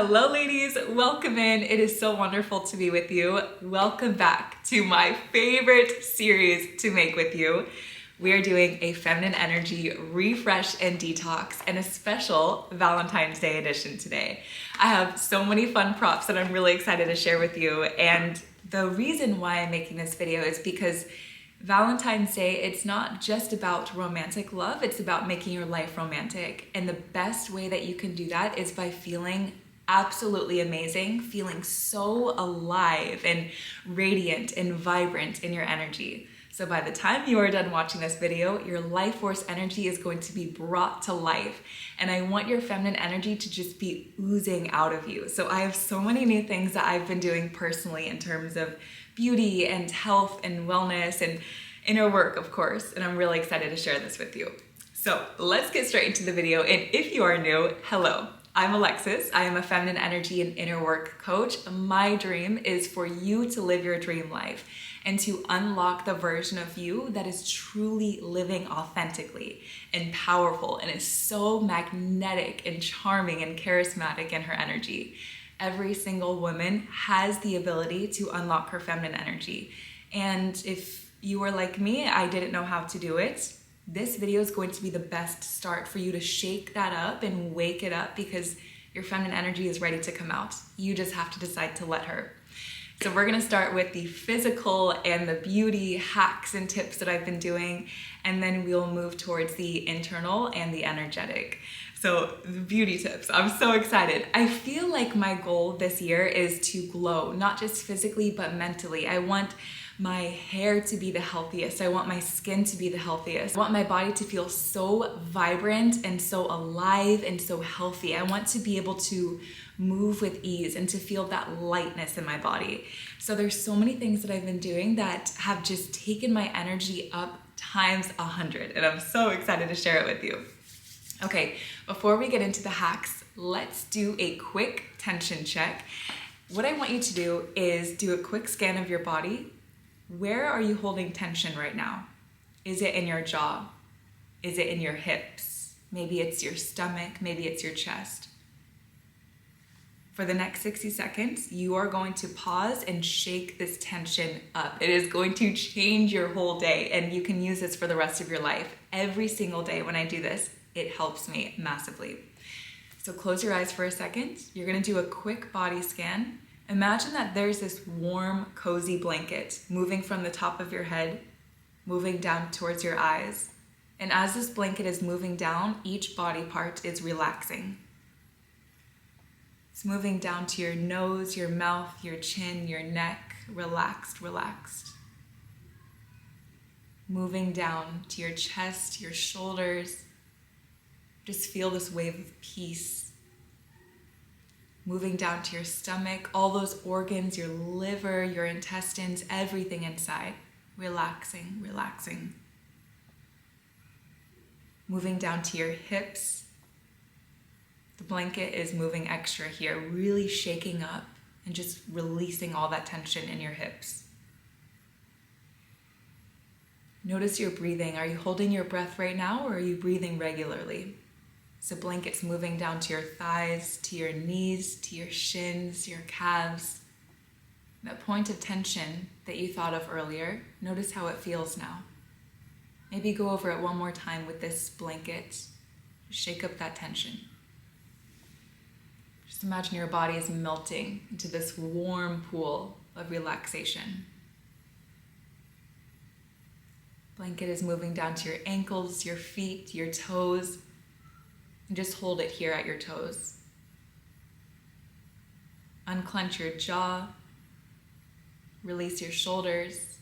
Hello ladies, welcome in. It is so wonderful to be with you. Welcome back to my favorite series to make with you. We are doing a feminine energy refresh and detox and a special Valentine's Day edition today. I have so many fun props that I'm really excited to share with you, and the reason why I'm making this video is because Valentine's Day, it's not just about romantic love, it's about making your life romantic. And the best way that you can do that is by feeling absolutely amazing, feeling so alive and radiant and vibrant in your energy. So by the time you are done watching this video, your life force energy is going to be brought to life. And I want your feminine energy to just be oozing out of you. So I have so many new things that I've been doing personally in terms of beauty and health and wellness and inner work, of course. And I'm really excited to share this with you. So let's get straight into the video. And if you are new, hello. I'm Alexis. I am a feminine energy and inner work coach. My dream is for you to live your dream life and to unlock the version of you that is truly living authentically and powerful and is so magnetic and charming and charismatic in her energy. Every single woman has the ability to unlock her feminine energy. And if you were like me, I didn't know how to do it. This video is going to be the best start for you to shake that up and wake it up, because your feminine energy is ready to come out. You just have to decide to let her. So we're gonna start with the physical and the beauty hacks and tips that I've been doing, and then we'll move towards the internal and the energetic. So the beauty tips, I'm so excited. I feel like my goal this year is to glow, not just physically, but mentally. I want my hair to be the healthiest. I want my skin to be the healthiest. I want my body to feel so vibrant and so alive and so healthy. I want to be able to move with ease and to feel that lightness in my body. So there's so many things that I've been doing that have just taken my energy up times 100, and I'm so excited to share it with you. Okay, before we get into the hacks, let's do a quick tension check. What I want you to do is do a quick scan of your body. Where are you holding tension right now? Is it in your jaw? Is it in your hips? Maybe it's your stomach, maybe it's your chest. For the next 60 seconds, you are going to pause and shake this tension up. It is going to change your whole day, and you can use this for the rest of your life. Every single day when I do this, it helps me massively. So close your eyes for a second. You're gonna do a quick body scan. Imagine that there's this warm, cozy blanket moving from the top of your head, moving down towards your eyes. And as this blanket is moving down, each body part is relaxing. It's moving down to your nose, your mouth, your chin, your neck, relaxed, relaxed. Moving down to your chest, your shoulders. Just feel this wave of peace. Moving down to your stomach, all those organs, your liver, your intestines, everything inside. Relaxing, relaxing. Moving down to your hips. The blanket is moving extra here, really shaking up and just releasing all that tension in your hips. Notice your breathing. Are you holding your breath right now, or are you breathing regularly? So blankets moving down to your thighs, to your knees, to your shins, your calves. That point of tension that you thought of earlier, notice how it feels now. Maybe go over it one more time with this blanket. Shake up that tension. Just imagine your body is melting into this warm pool of relaxation. Blanket is moving down to your ankles, your feet, your toes. And just hold it here at your toes. Unclench your jaw. Release your shoulders.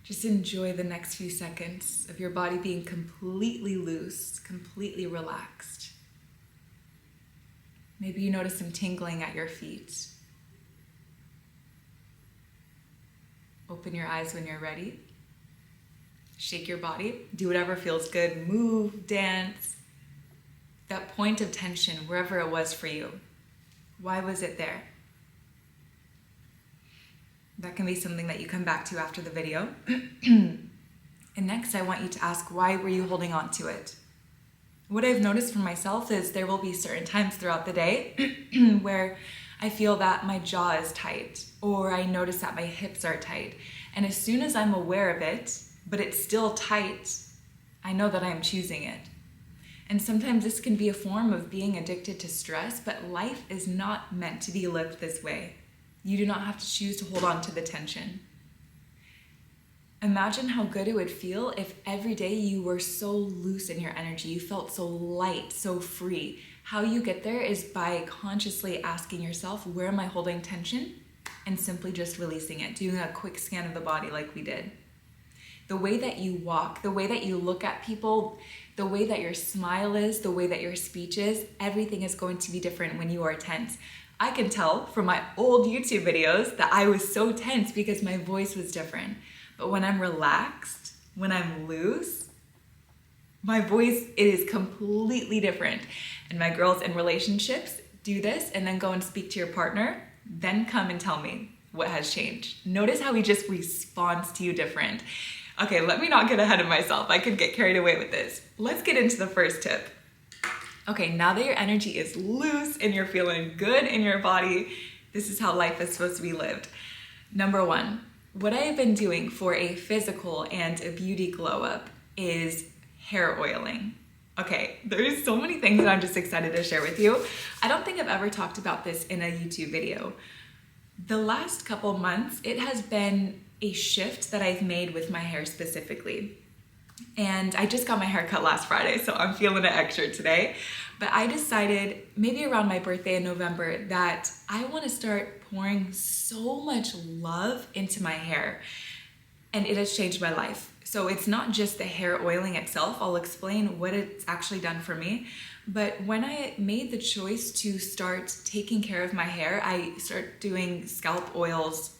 Just enjoy the next few seconds of your body being completely loose, completely relaxed. Maybe you notice some tingling at your feet. Open your eyes when you're ready. Shake your body, do whatever feels good, move, dance. That point of tension, wherever it was for you, why was it there? That can be something that you come back to after the video. And next, I want you to ask, why were you holding on to it? What I've noticed for myself is there will be certain times throughout the day where I feel that my jaw is tight, or I notice that my hips are tight. And as soon as I'm aware of it, but it's still tight, I know that I'm choosing it. And sometimes this can be a form of being addicted to stress, but life is not meant to be lived this way. You do not have to choose to hold on to the tension. Imagine how good it would feel if every day you were so loose in your energy, you felt so light, so free. How you get there is by consciously asking yourself, where am I holding tension? And simply just releasing it, doing a quick scan of the body like we did. The way that you walk, the way that you look at people, the way that your smile is, the way that your speech is, everything is going to be different when you are tense. I can tell from my old YouTube videos that I was so tense because my voice was different. But when I'm relaxed, when I'm loose, my voice, it is completely different. And my girls in relationships do this and then go and speak to your partner, then come and tell me what has changed. Notice how he just responds to you different. Okay, let me not get ahead of myself. I could get carried away with this. Let's get into the first tip. Okay, now that your energy is loose and you're feeling good in your body, this is how life is supposed to be lived. Number one, what I have been doing for a physical and a beauty glow up is hair oiling. Okay, there's so many things that I'm just excited to share with you. I don't think I've ever talked about this in a YouTube video. The last couple months, it has been a shift that I've made with my hair specifically. And I just got my hair cut last Friday, so I'm feeling it extra today. But I decided maybe around my birthday in November that I want to start pouring so much love into my hair. And it has changed my life. So it's not just the hair oiling itself. I'll explain what it's actually done for me. But when I made the choice to start taking care of my hair, I started doing scalp oils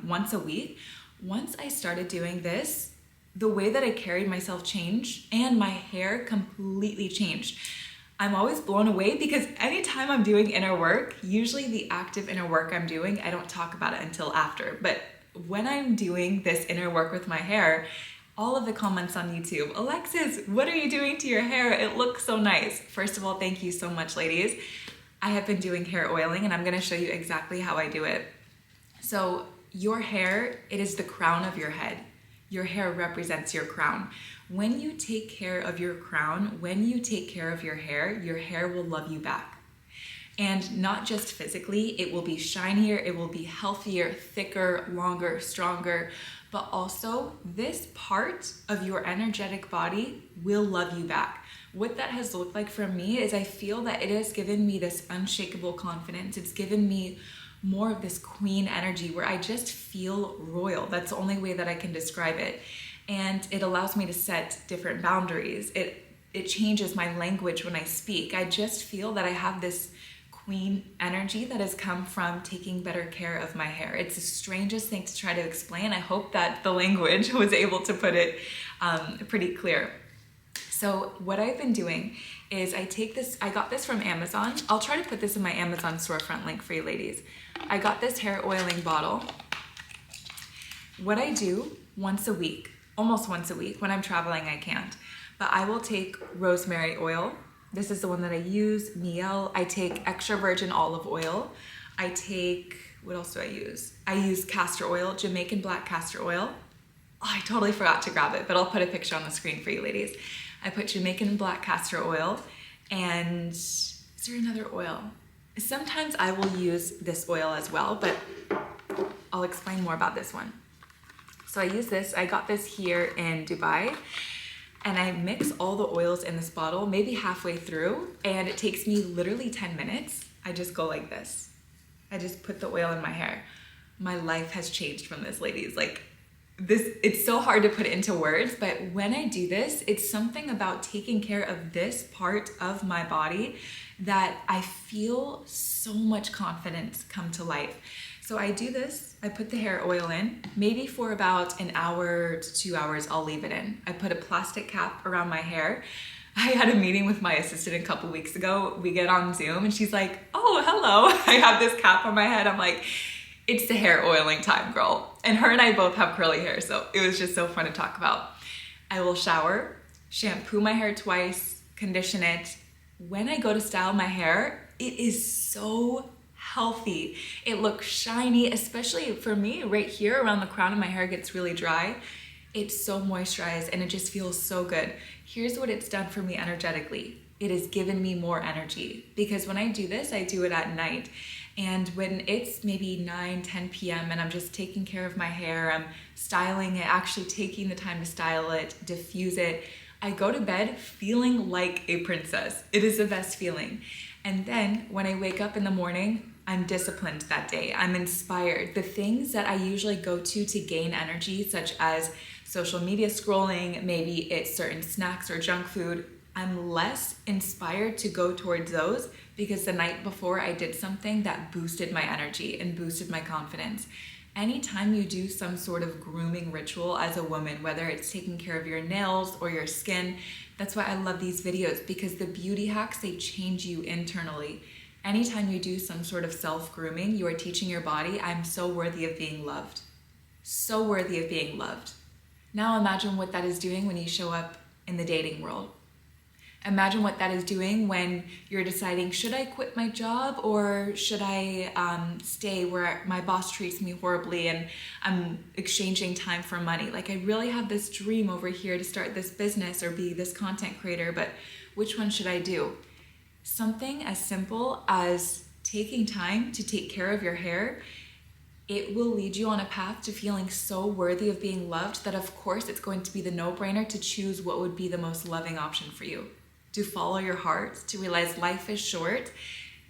once a week. Once I started doing this, the way that I carried myself changed and my hair completely changed. I'm always blown away because anytime I'm doing inner work, usually the active inner work I'm doing, I don't talk about it until after. But when I'm doing this inner work with my hair, all of the comments on YouTube, Alexis, what are you doing to your hair? It looks so nice. First of all, thank you so much, ladies. I have been doing hair oiling and I'm gonna show you exactly how I do it. So your hair, it is the crown of your head. Your hair represents your crown. When you take care of your crown, when you take care of your hair will love you back. And not just physically, it will be shinier, it will be healthier, thicker, longer, stronger, but also this part of your energetic body will love you back. What that has looked like for me is I feel that it has given me this unshakable confidence. It's given me more of this queen energy where I just feel royal. That's the only way that I can describe it. And it allows me to set different boundaries. It changes my language when I speak. I just feel that I have this queen energy that has come from taking better care of my hair. It's the strangest thing to try to explain. I hope that the language was able to put it pretty clear. So what I've been doing is I got this from Amazon. I'll try to put this in my Amazon storefront link for you ladies. I got this hair oiling bottle. What I do once a week, almost once a week, when I'm traveling I can't, but I will take rosemary oil. This is the one that I use, miel. I take extra virgin olive oil. I take, what else do I use? I use castor oil, Jamaican black castor oil. Oh, I totally forgot to grab it, but I'll put a picture on the screen for you ladies. I put Jamaican black castor oil, and is there another oil? Sometimes I will use this oil as well, but I'll explain more about this one. So I use this, I got this here in Dubai, and I mix all the oils in this bottle, maybe halfway through, and it takes me literally 10 minutes. I just go like this. I just put the oil in my hair. My life has changed from this, ladies. Like this, it's so hard to put it into words, but when I do this, it's something about taking care of this part of my body that I feel so much confidence come to life. So I do this, I put the hair oil in, maybe for about an hour to 2 hours, I'll leave it in. I put a plastic cap around my hair. I had a meeting with my assistant a couple weeks ago. We get on Zoom and she's like, oh, hello. I have this cap on my head. I'm like, it's the hair oiling time, girl. And her and I both have curly hair, so it was just so fun to talk about. I will shower, shampoo my hair twice, condition it. When I go to style my hair, it is so healthy. It looks shiny, especially for me right here around the crown of my hair gets really dry. It's so moisturized and it just feels so good. Here's what it's done for me energetically. It has given me more energy because when I do this, I do it at night. And when it's maybe 9, 10 p.m. and I'm just taking care of my hair, I'm styling it, actually taking the time to style it, diffuse it, I go to bed feeling like a princess. It is the best feeling. And then when I wake up in the morning, I'm disciplined that day. I'm inspired. The things that I usually go to gain energy, such as social media scrolling, maybe it's certain snacks or junk food, I'm less inspired to go towards those because the night before I did something that boosted my energy and boosted my confidence. Anytime you do some sort of grooming ritual as a woman, whether it's taking care of your nails or your skin, that's why I love these videos, because the beauty hacks, they change you internally. Anytime you do some sort of self-grooming, you are teaching your body, I'm so worthy of being loved. So worthy of being loved. Now imagine what that is doing when you show up in the dating world. Imagine what that is doing when you're deciding, should I quit my job or should I stay where my boss treats me horribly and I'm exchanging time for money? Like, I really have this dream over here to start this business or be this content creator, but which one should I do? Something as simple as taking time to take care of your hair, it will lead you on a path to feeling so worthy of being loved that of course it's going to be the no-brainer to choose what would be the most loving option for you. To follow your heart, to realize life is short.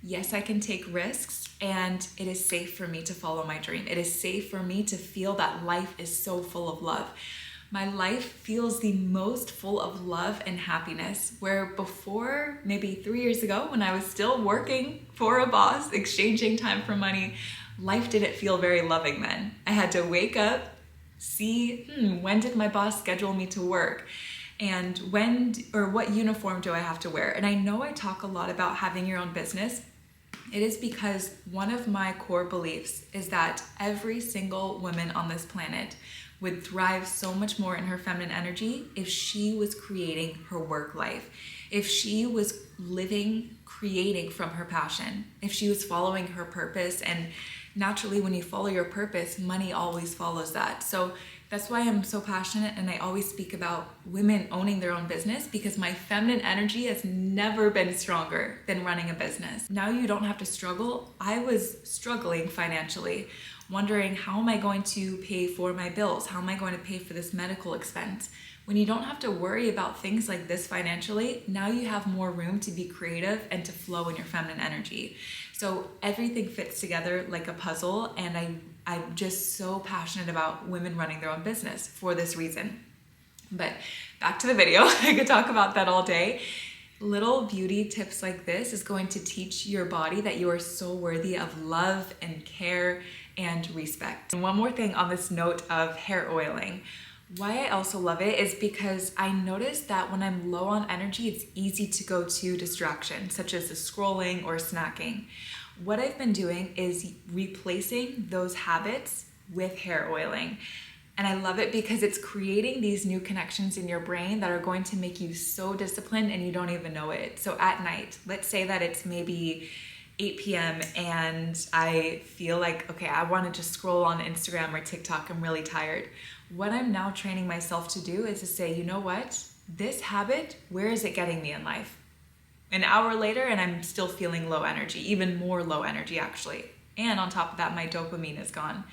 Yes, I can take risks and it is safe for me to follow my dream. It is safe for me to feel that life is so full of love. My life feels the most full of love and happiness, where before, maybe 3 years ago, when I was still working for a boss, exchanging time for money, life didn't feel very loving then. I had to wake up, see, when did my boss schedule me to work? And when or what uniform do I have to wear? And I know I talk a lot about having your own business. It is because one of my core beliefs is that every single woman on this planet would thrive so much more in her feminine energy if she was creating her work life, if she was creating from her passion, if she was following her purpose. And naturally, when you follow your purpose, money always follows that. So that's why I'm so passionate and I always speak about women owning their own business, because my feminine energy has never been stronger than running a business. Now you don't have to struggle. I was struggling financially, wondering, how am I going to pay for my bills? How am I going to pay for this medical expense? When you don't have to worry about things like this financially, now you have more room to be creative and to flow in your feminine energy. So everything fits together like a puzzle, and I'm just so passionate about women running their own business for this reason. But back to the video, I could talk about that all day. Little beauty tips like this is going to teach your body that you are so worthy of love and care and respect. And one more thing on this note of hair oiling. Why I also love it is because I noticed that when I'm low on energy, it's easy to go to distractions, such as the scrolling or snacking. What I've been doing is replacing those habits with hair oiling. And I love it because it's creating these new connections in your brain that are going to make you so disciplined and you don't even know it. So at night, let's say that it's maybe 8 p.m. and I feel like, okay, I want to just scroll on Instagram or TikTok. I'm really tired. What I'm now training myself to do is to say, you know what? This habit, where is it getting me in life? An hour later and I'm still feeling low energy, even more low energy actually. And on top of that, my dopamine is gone.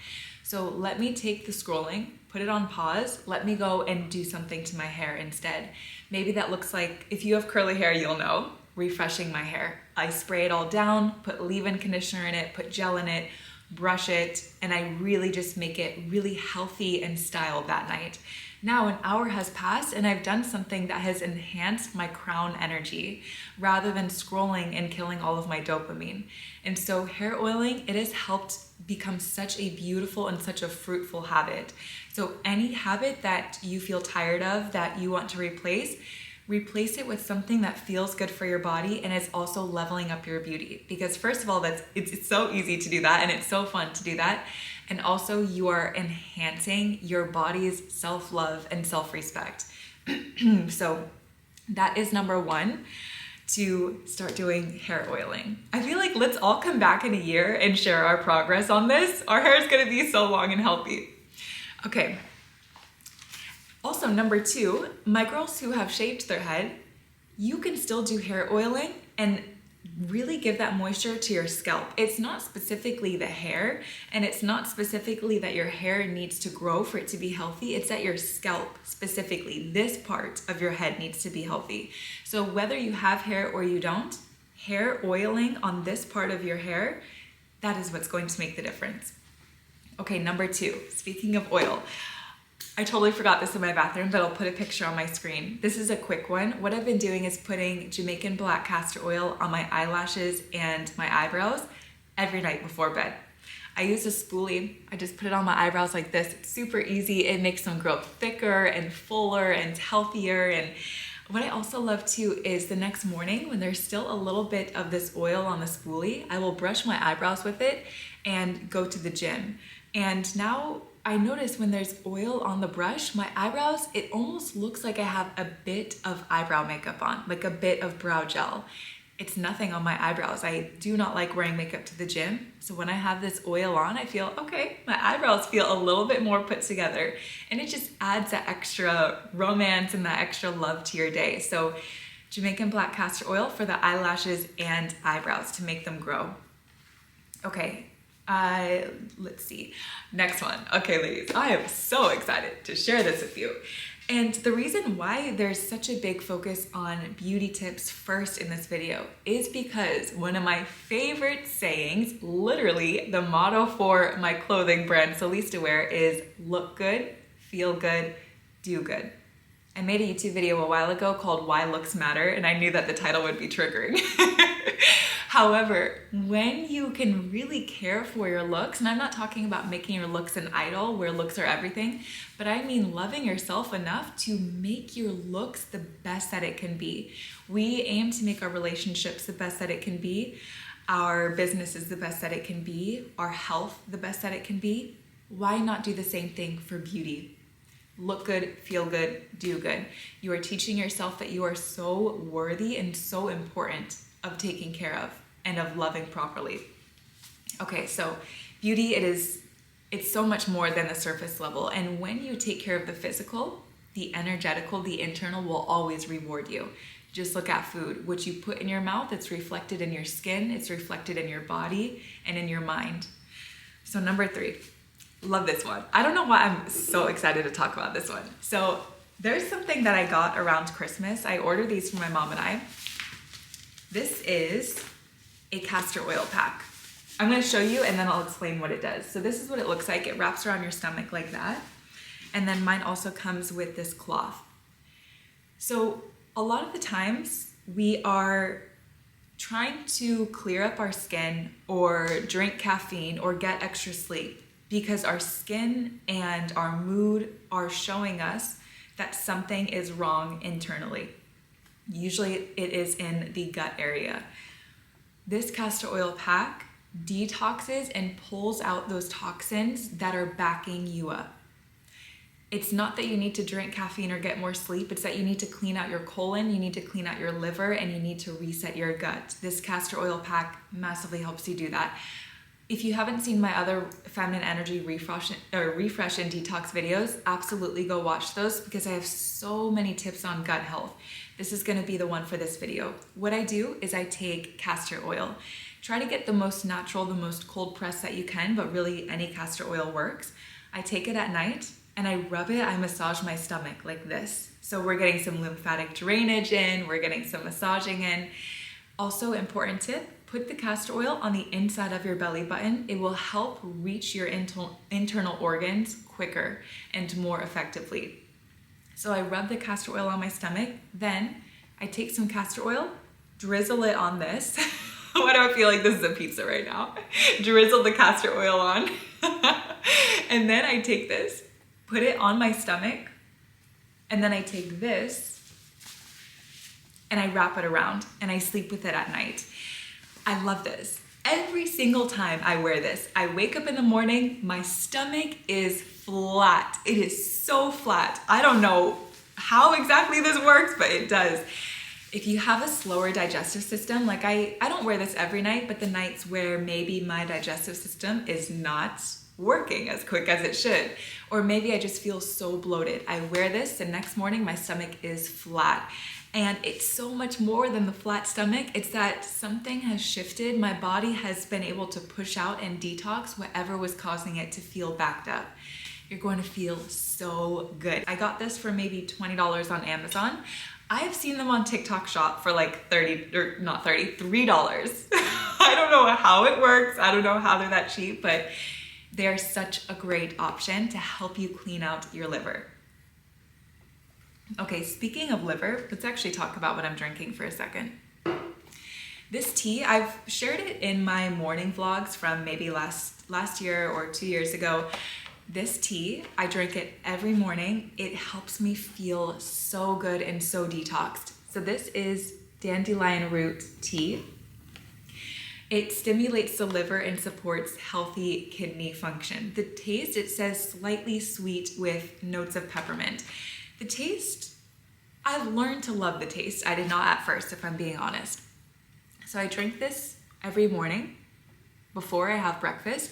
So let me take the scrolling, put it on pause, let me go and do something to my hair instead. Maybe that looks like, if you have curly hair, you'll know, refreshing my hair. I spray it all down, put leave-in conditioner in it, put gel in it, brush it, and I really just make it really healthy and styled that night. Now an hour has passed and I've done something that has enhanced my crown energy rather than scrolling and killing all of my dopamine. And so hair oiling, it has helped become such a beautiful and such a fruitful habit. So any habit that you feel tired of, that you want to replace it with something that feels good for your body and is also leveling up your beauty. Because first of all, it's so easy to do that and it's so fun to do that. And also you are enhancing your body's self-love and self-respect. So That is number one, to start doing hair oiling. I feel like let's all come back in a year and share our progress on this. Our hair is gonna be so long and healthy. Okay. Also, number two, my girls who have shaved their head, you can still do hair oiling and really give that moisture to your scalp. It's not specifically the hair, and it's not specifically that your hair needs to grow for it to be healthy. It's that your scalp, specifically this part of your head, needs to be healthy. So whether you have hair or you don't, hair oiling on this part of your hair, that is what's going to make the difference. Okay, number two, speaking of oil, I totally forgot this in my bathroom, but I'll put a picture on my screen. This is a quick one. What I've been doing is putting Jamaican black castor oil on my eyelashes and my eyebrows every night before bed. I use a spoolie. I just put it on my eyebrows like this. It's super easy. It makes them grow thicker and fuller and healthier. And what I also love too is the next morning when there's still a little bit of this oil on the spoolie, I will brush my eyebrows with it and go to the gym. And now I notice when there's oil on the brush, my eyebrows, it almost looks like I have a bit of eyebrow makeup on, like a bit of brow gel. It's nothing on my eyebrows. I do not like wearing makeup to the gym. So when I have this oil on, I feel, okay, my eyebrows feel a little bit more put together. And it just adds that extra romance and that extra love to your day. So Jamaican black castor oil for the eyelashes and eyebrows to make them grow. Okay. Let's see. Next one. Okay, ladies, I am so excited to share this with you. And the reason why there's such a big focus on beauty tips first in this video is because one of my favorite sayings, literally the motto for my clothing brand Solista Wear, is look good, feel good, do good. I made a YouTube video a while ago called Why Looks Matter, and I knew that the title would be triggering. However, when you can really care for your looks, and I'm not talking about making your looks an idol where looks are everything, but I mean loving yourself enough to make your looks the best that it can be. We aim to make our relationships the best that it can be, our businesses the best that it can be, our health the best that it can be. Why not do the same thing for beauty? Look good, feel good, do good. You are teaching yourself that you are so worthy and so important of taking care of and of loving properly. Okay, so beauty, it's so much more than the surface level. And when you take care of the physical, the energetical, the internal will always reward you. Just look at food. What you put in your mouth, it's reflected in your skin, it's reflected in your body and in your mind. So number three, love this one. I don't know why I'm so excited to talk about this one. So there's something that I got around Christmas. I ordered these for my mom and I. This is a castor oil pack. I'm gonna show you and then I'll explain what it does. So this is what it looks like. It wraps around your stomach like that. And then mine also comes with this cloth. So a lot of the times we are trying to clear up our skin or drink caffeine or get extra sleep because our skin and our mood are showing us that something is wrong internally. Usually it is in the gut area. This castor oil pack detoxes and pulls out those toxins that are backing you up. It's not that you need to drink caffeine or get more sleep, it's that you need to clean out your colon, you need to clean out your liver, and you need to reset your gut. This castor oil pack massively helps you do that. If you haven't seen my other feminine energy refresh and detox videos, absolutely go watch those because I have so many tips on gut health. This is gonna be the one for this video. What I do is I take castor oil. Try to get the most natural, the most cold press that you can, but really any castor oil works. I take it at night and I rub it, I massage my stomach like this. So we're getting some lymphatic drainage in, we're getting some massaging in. Also, important tip, put the castor oil on the inside of your belly button. It will help reach your internal organs quicker and more effectively. So I rub the castor oil on my stomach, then I take some castor oil, drizzle it on this. Why do I feel like this is a pizza right now? Drizzle the castor oil on. And then I take this, put it on my stomach, and then I take this and I wrap it around and I sleep with it at night. I love this. Every single time I wear this, I wake up in the morning, my stomach is flat. It is so flat. I don't know how exactly this works, but it does. If you have a slower digestive system, like I don't wear this every night, but the nights where maybe my digestive system is not working as quick as it should, or maybe I just feel so bloated, I wear this, the next morning my stomach is flat. And it's so much more than the flat stomach. It's that something has shifted. My body has been able to push out and detox whatever was causing it to feel backed up. You're going to feel so good. I got this for maybe $20 on Amazon. I've seen them on TikTok Shop for like $3. I don't know how it works. I don't know how they're that cheap, but they're such a great option to help you clean out your liver. Okay, speaking of liver, let's actually talk about what I'm drinking for a second. This tea, I've shared it in my morning vlogs from maybe last year or 2 years ago. This tea, I drink it every morning. It helps me feel so good and so detoxed. So this is dandelion root tea. It stimulates the liver and supports healthy kidney function. The taste, it says slightly sweet with notes of peppermint. The taste, I've learned to love the taste. I did not at first, if I'm being honest. So I drink this every morning before I have breakfast,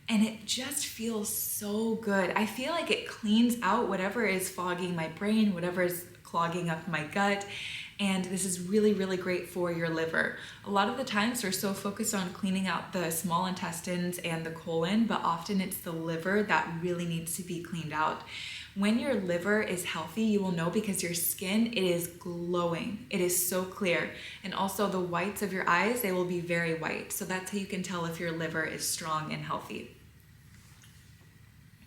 and it just feels so good. I feel like it cleans out whatever is fogging my brain, whatever is clogging up my gut. And this is really, really great for your liver. A lot of the times we're so focused on cleaning out the small intestines and the colon, but often it's the liver that really needs to be cleaned out. When your liver is healthy, you will know because your skin, it is glowing. It is so clear. And also the whites of your eyes, they will be very white. So that's how you can tell if your liver is strong and healthy.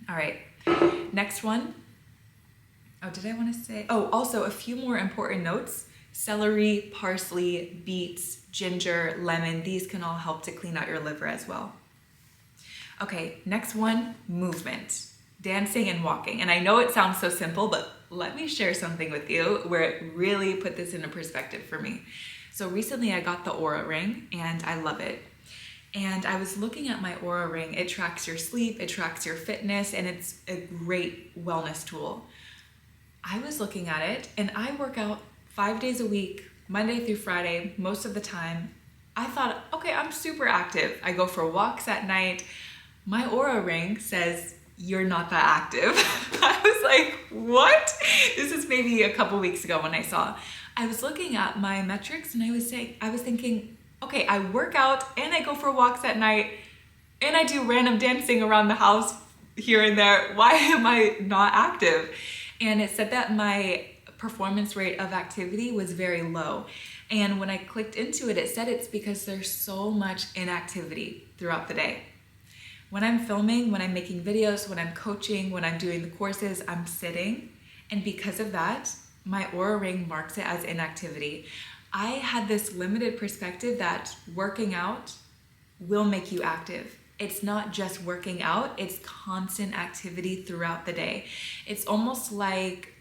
All right, next one. Oh, did I want to say? Oh, also a few more important notes. Celery, parsley, beets, ginger, lemon, these can all help to clean out your liver as well. Okay, next one, movement. Dancing and walking. And I know it sounds so simple, but let me share something with you where it really put this into perspective for me. So recently I got the Oura ring and I love it. And I was looking at my Oura ring. It tracks your sleep, it tracks your fitness, and it's a great wellness tool. I was looking at it and I work out 5 days a week, Monday through Friday, most of the time. I thought, okay, I'm super active. I go for walks at night. My Oura ring says, you're not that active. I was like, what? This is maybe a couple weeks ago when I saw. I was looking at my metrics and I was thinking, okay, I work out and I go for walks at night and I do random dancing around the house here and there. Why am I not active? And it said that my performance rate of activity was very low. And when I clicked into it, it said it's because there's so much inactivity throughout the day. When I'm filming, when I'm making videos, when I'm coaching, when I'm doing the courses, I'm sitting. And because of that, my Oura ring marks it as inactivity. I had this limited perspective that working out will make you active. It's not just working out, it's constant activity throughout the day. It's almost like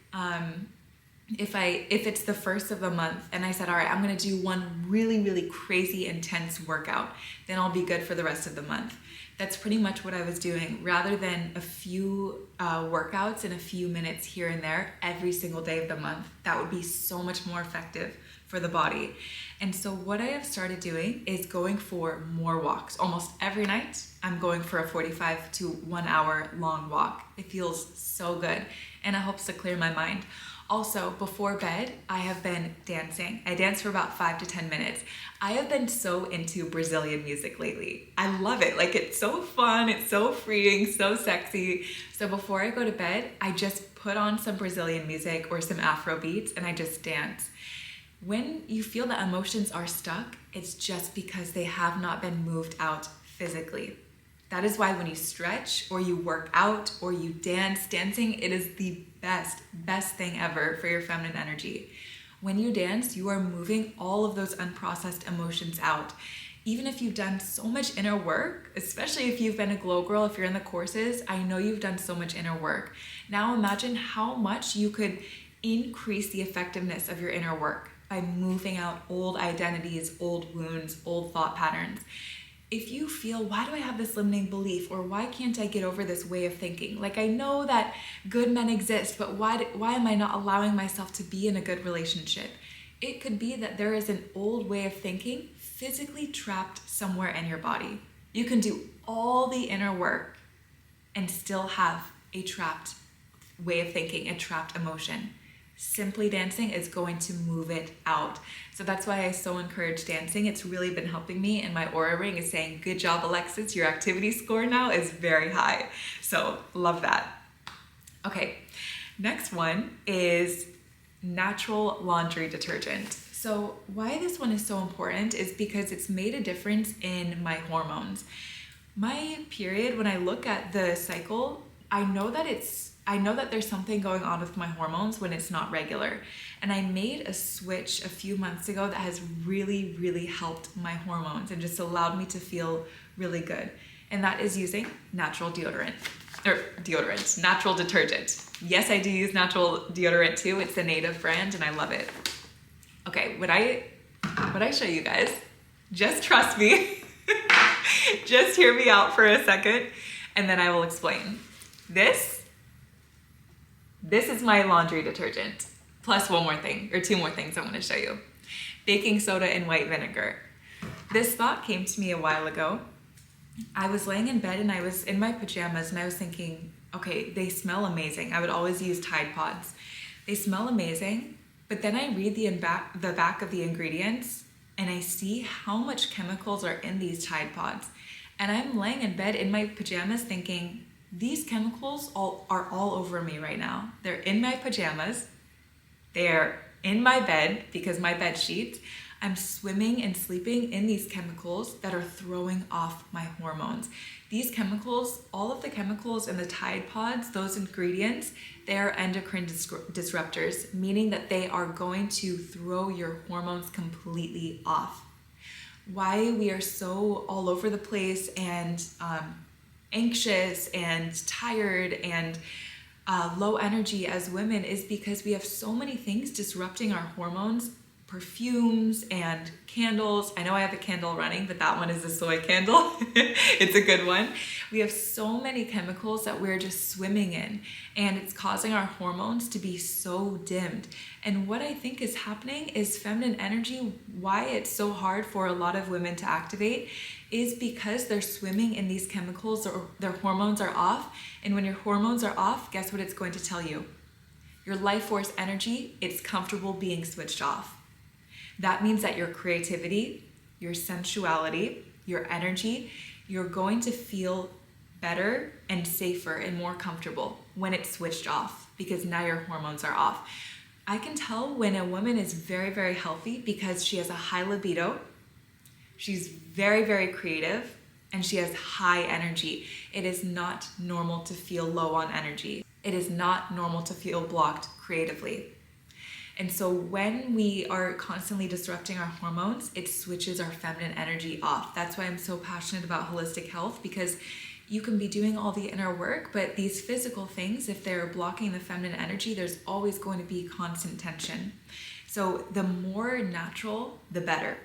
if it's the first of the month and I said, all right, I'm gonna do one really, really crazy intense workout, then I'll be good for the rest of the month. That's pretty much what I was doing, rather than a few workouts and a few minutes here and there every single day of the month. That would be so much more effective for the body. And so what I have started doing is going for more walks. Almost every night, I'm going for a 45 to 1 hour long walk. It feels so good and it helps to clear my mind. Also, before bed, I have been dancing. I dance for about 5 to 10 minutes. I have been so into Brazilian music lately. I love it. Like, it's so fun, it's so freeing, so sexy. So before I go to bed, I just put on some Brazilian music or some Afro beats and I just dance. When you feel that emotions are stuck, it's just because they have not been moved out physically. That is why when you stretch or you work out or you dance, dancing, it is the best thing ever for your feminine energy. When you dance, you are moving all of those unprocessed emotions out. Even if you've done so much inner work, especially if you've been a glow girl, if you're in the courses, I know you've done so much inner work. Now imagine how much you could increase the effectiveness of your inner work by moving out old identities, old wounds, old thought patterns. if you feel, why do I have this limiting belief, or why can't I get over this way of thinking? Like, I know that good men exist, but why am I not allowing myself to be in a good relationship? It could be that there is an old way of thinking physically trapped somewhere in your body. You can do all the inner work and still have a trapped way of thinking, a trapped emotion. Simply dancing is going to move it out. So that's why I so encourage dancing. It's really been helping me, and my Aura ring is saying, good job, Alexis. Your activity score now is very high. So love that. Okay, next one is natural laundry detergent. So why this one is so important is because it's made a difference in my hormones. My period, when I look at the cycle, I know that there's something going on with my hormones when it's not regular. And I made a switch a few months ago that has really, really helped my hormones and just allowed me to feel really good. And that is using natural detergent. Yes, I do use natural deodorant too. It's a native brand and I love it. Okay, what I show you guys, just trust me. Just hear me out for a second and then I will explain. This is my laundry detergent, plus one more thing, or two more things I want to show you. Baking soda and white vinegar. This thought came to me a while ago. I was laying in bed and I was in my pajamas and I was thinking, okay, they smell amazing. I would always use Tide Pods. They smell amazing, but then I read the back of the ingredients and I see how much chemicals are in these Tide Pods. And I'm laying in bed in my pajamas thinking, these chemicals are all over me right now. They're in my pajamas. They're in my bed because my bed sheets. I'm swimming and sleeping in these chemicals that are throwing off my hormones. These chemicals, all of the chemicals in the Tide Pods, those ingredients, they are endocrine disruptors, meaning that they are going to throw your hormones completely off. Why we are so all over the place and anxious and tired and low energy as women is because we have so many things disrupting our hormones. Perfumes and candles. I know I have a candle running, but that one is a soy candle. It's a good one. We have so many chemicals that we're just swimming in, and it's causing our hormones to be so dimmed. And what I think is happening is feminine energy, why it's so hard for a lot of women to activate is because they're swimming in these chemicals or their hormones are off. And when your hormones are off, guess what it's going to tell you? Your life force energy, it's comfortable being switched off. That means that your creativity, your sensuality, your energy, you're going to feel better and safer and more comfortable when it's switched off because now your hormones are off. I can tell when a woman is very, very healthy because she has a high libido, she's very, very creative, and she has high energy. It is not normal to feel low on energy. It is not normal to feel blocked creatively. And so when we are constantly disrupting our hormones, it switches our feminine energy off. That's why I'm so passionate about holistic health, because you can be doing all the inner work, but these physical things, if they're blocking the feminine energy, there's always going to be constant tension. So the more natural, the better.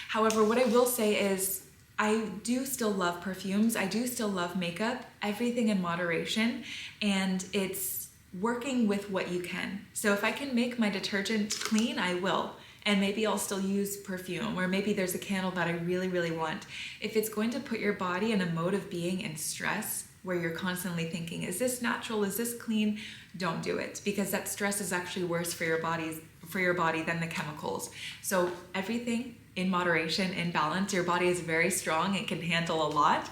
However, what I will say is I do still love perfumes. I do still love makeup, everything in moderation, and it's working with what you can. So if I can make my detergent clean, I will. And maybe I'll still use perfume, or maybe there's a candle that I really, really want. If it's going to put your body in a mode of being in stress, where you're constantly thinking, is this natural? Is this clean? Don't do it, because that stress is actually worse for your body than the chemicals. So everything in moderation, in balance. Your body is very strong. It can handle a lot.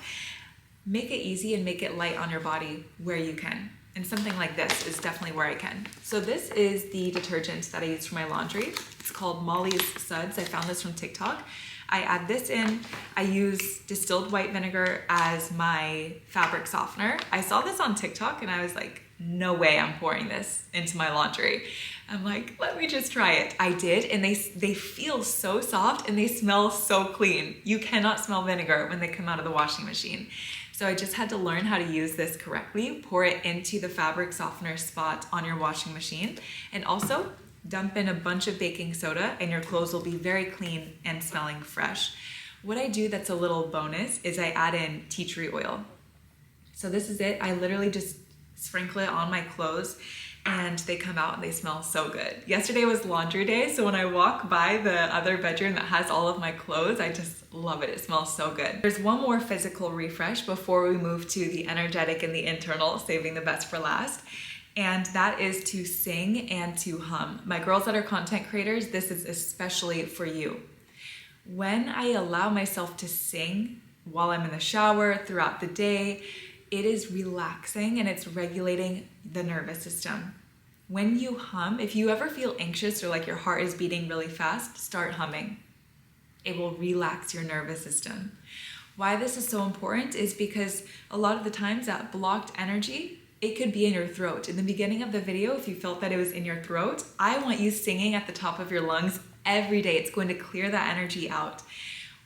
Make it easy and make it light on your body where you can. And something like this is definitely where I can. So this is the detergent that I use for my laundry. It's called Molly's Suds. I found this from TikTok. I add this in. I use distilled white vinegar as my fabric softener. I saw this on TikTok and I was like, no way I'm pouring this into my laundry. I'm like, let me just try it. I did, and they feel so soft and they smell so clean. You cannot smell vinegar when they come out of the washing machine. So I just had to learn how to use this correctly. Pour it into the fabric softener spot on your washing machine, and also dump in a bunch of baking soda and your clothes will be very clean and smelling fresh. What I do that's a little bonus is I add in tea tree oil. So this is it. I literally just sprinkle it on my clothes and they come out and they smell so good. Yesterday was laundry day, so when I walk by the other bedroom that has all of my clothes, I just love it. It smells so good. There's one more physical refresh before we move to the energetic and the internal, saving the best for last. And that is to sing and to hum. My girls that are content creators, this is especially for you. When I allow myself to sing while I'm in the shower, throughout the day, it is relaxing and it's regulating the nervous system. When you hum, if you ever feel anxious or like your heart is beating really fast, start humming. It will relax your nervous system. Why this is so important is because a lot of the times that blocked energy, it could be in your throat. In the beginning of the video, if you felt that it was in your throat, I want you singing at the top of your lungs every day. It's going to clear that energy out.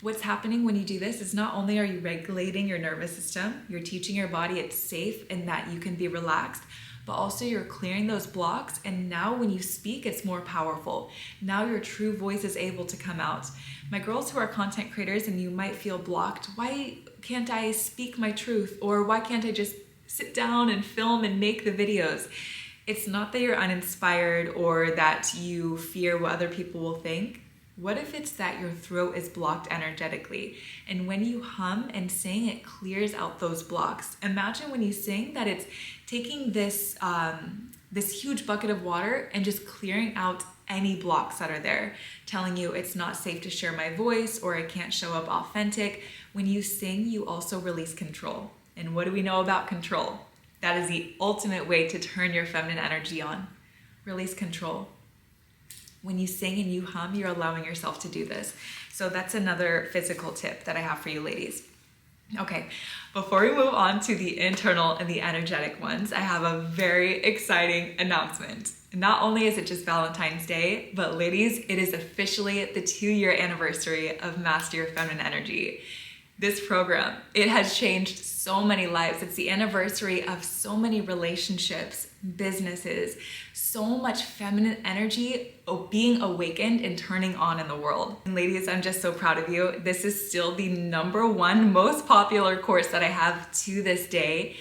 What's happening when you do this is not only are you regulating your nervous system, you're teaching your body it's safe and that you can be relaxed, but also you're clearing those blocks, and now when you speak, it's more powerful. Now your true voice is able to come out. My girls who are content creators and you might feel blocked, why can't I speak my truth? Or why can't I just sit down and film and make the videos? It's not that you're uninspired or that you fear what other people will think. What if it's that your throat is blocked energetically? And when you hum and sing, it clears out those blocks. Imagine when you sing that it's taking this, this huge bucket of water and just clearing out any blocks that are there, telling you it's not safe to share my voice or I can't show up authentic. When you sing, you also release control. And what do we know about control? That is the ultimate way to turn your feminine energy on. Release control. When you sing and you hum, you're allowing yourself to do this. So that's another physical tip that I have for you ladies. Okay, before we move on to the internal and the energetic ones, I have a very exciting announcement. Not only is it just Valentine's Day, but ladies, it is officially the 2-year anniversary of Master Your Feminine Energy. This program, it has changed so many lives. It's the anniversary of so many relationships, businesses, so much feminine energy being awakened and turning on in the world. And ladies, I'm just so proud of you. This is still the #1 most popular course that I have to this day.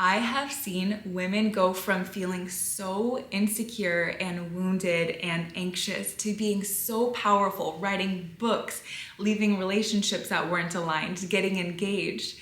I have seen women go from feeling so insecure and wounded and anxious to being so powerful, writing books, leaving relationships that weren't aligned, getting engaged.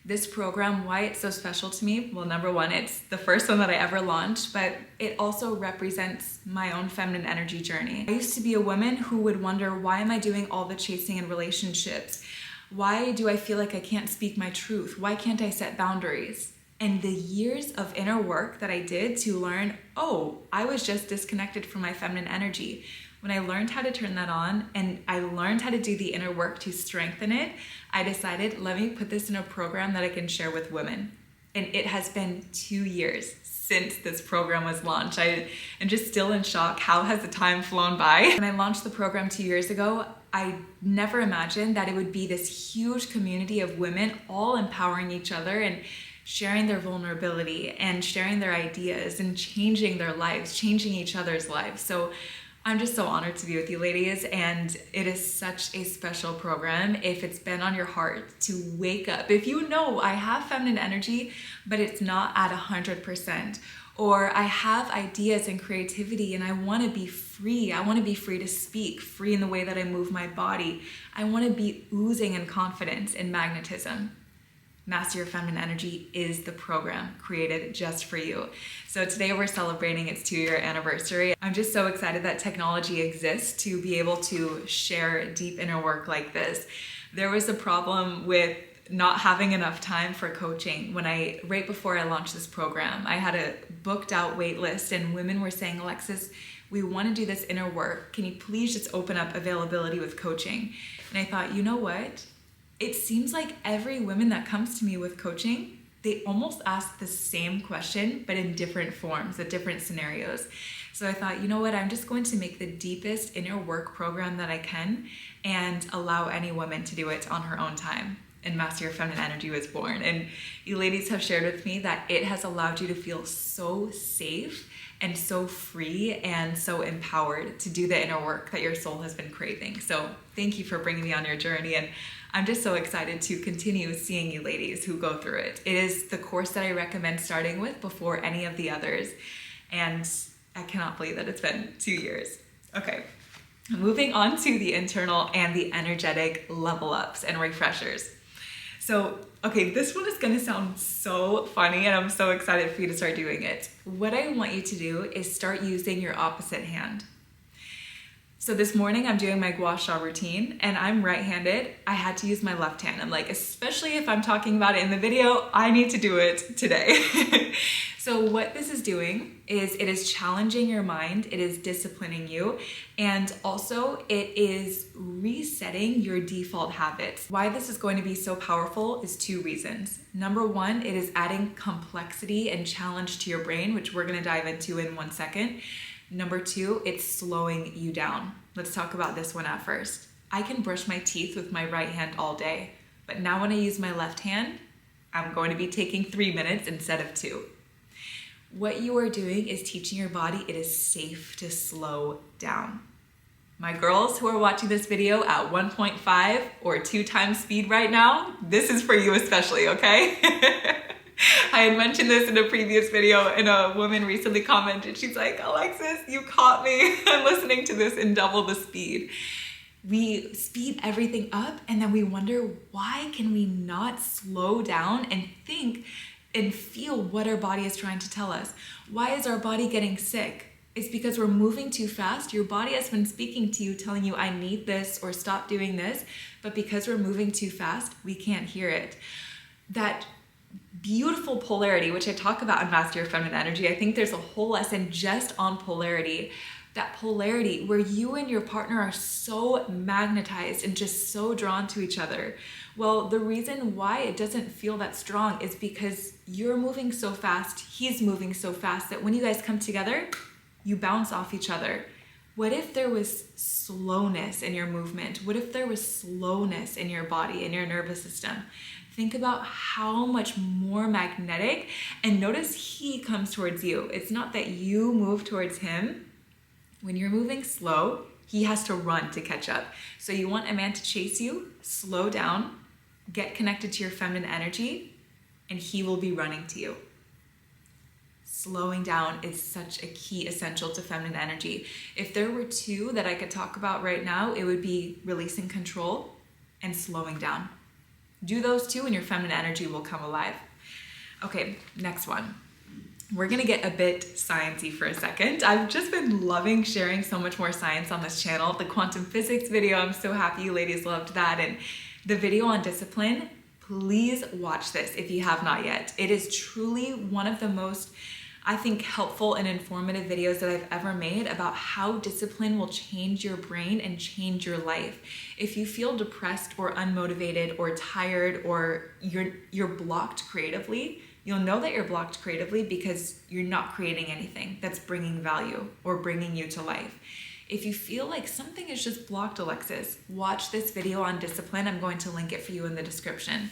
This program, why it's so special to me? Well, #1, it's the first one that I ever launched, but it also represents my own feminine energy journey. I used to be a woman who would wonder, why am I doing all the chasing in relationships? Why do I feel like I can't speak my truth? Why can't I set boundaries? And the years of inner work that I did to learn, oh, I was just disconnected from my feminine energy. When I learned how to turn that on and I learned how to do the inner work to strengthen it, I decided, let me put this in a program that I can share with women. And it has been 2 years since this program was launched. I am just still in shock. How has the time flown by? When I launched the program 2 years ago, I never imagined that it would be this huge community of women all empowering each other and sharing their vulnerability and sharing their ideas and changing their lives, changing each other's lives. So I'm just so honored to be with you ladies, and it is such a special program. If it's been on your heart to wake up, if you know I have feminine energy, but it's not at 100%, or I have ideas and creativity and I want to be free. I want to be free to speak, free in the way that I move my body. I want to be oozing in confidence in magnetism. Master Your Feminine Energy is the program created just for you. So today we're celebrating its 2-year anniversary. I'm just so excited that technology exists to be able to share deep inner work like this. There was a problem with not having enough time for coaching. Right before I launched this program, I had a booked out wait list and women were saying, Alexis, we want to do this inner work. Can you please just open up availability with coaching? And I thought, you know what? It seems like every woman that comes to me with coaching, they almost ask the same question, but in different forms, at different scenarios. So I thought, you know what, I'm just going to make the deepest inner work program that I can and allow any woman to do it on her own time. And Master Your Feminine Energy was born. And you ladies have shared with me that it has allowed you to feel so safe and so free and so empowered to do the inner work that your soul has been craving. So thank you for bringing me on your journey, and I'm just so excited to continue seeing you ladies who go through it. It is the course that I recommend starting with before any of the others, and I cannot believe that it's been 2 years. Okay, moving on to the internal and the energetic level ups and refreshers. So, okay, this one is gonna sound so funny, and I'm so excited for you to start doing it. What I want you to do is start using your opposite hand. So this morning I'm doing my gua sha routine, and I'm right-handed. I had to use my left hand. I'm like, especially if I'm talking about it in the video, I need to do it today. So what this is doing is it is challenging your mind, it is disciplining you, and also it is resetting your default habits. Why this is going to be so powerful is 2 reasons. Number 1, it is adding complexity and challenge to your brain, which we're gonna dive into in 1 second. Number 2, it's slowing you down. Let's talk about this one at first. I can brush my teeth with my right hand all day, but now when I use my left hand, I'm going to be taking 3 minutes instead of 2. What you are doing is teaching your body it is safe to slow down. My girls who are watching this video at 1.5 or 2 times speed right now, this is for you especially, okay? I had mentioned this in a previous video, and a woman recently commented, she's like, Alexis, you caught me. I'm listening to this in double the speed. We speed everything up, and then we wonder, why can we not slow down and think and feel what our body is trying to tell us? Why is our body getting sick? It's because we're moving too fast. Your body has been speaking to you, telling you, I need this, or stop doing this. But because we're moving too fast, we can't hear it. That beautiful polarity, which I talk about in Master Your Feminine Energy, I think there's a whole lesson just on polarity. That polarity where you and your partner are so magnetized and just so drawn to each other. Well, the reason why it doesn't feel that strong is because you're moving so fast, he's moving so fast, that when you guys come together, you bounce off each other. What if there was slowness in your movement? What if there was slowness in your body, in your nervous system? Think about how much more magnetic, and notice he comes towards you. It's not that you move towards him. When you're moving slow, he has to run to catch up. So you want a man to chase you, slow down, get connected to your feminine energy, and he will be running to you. Slowing down is such a key essential to feminine energy. If there were 2 that I could talk about right now, it would be releasing control and slowing down. Do those 2 and your feminine energy will come alive. Okay, next one. We're gonna get a bit sciencey for a second. I've just been loving sharing so much more science on this channel. The quantum physics video, I'm so happy you ladies loved that. And the video on discipline, please watch this if you have not yet. It is truly one of the most, I think, helpful and informative videos that I've ever made about how discipline will change your brain and change your life. If you feel depressed or unmotivated or tired, or you're blocked creatively, you'll know that you're blocked creatively because you're not creating anything that's bringing value or bringing you to life. If you feel like something is just blocked, Alexis, watch this video on discipline. I'm going to link it for you in the description.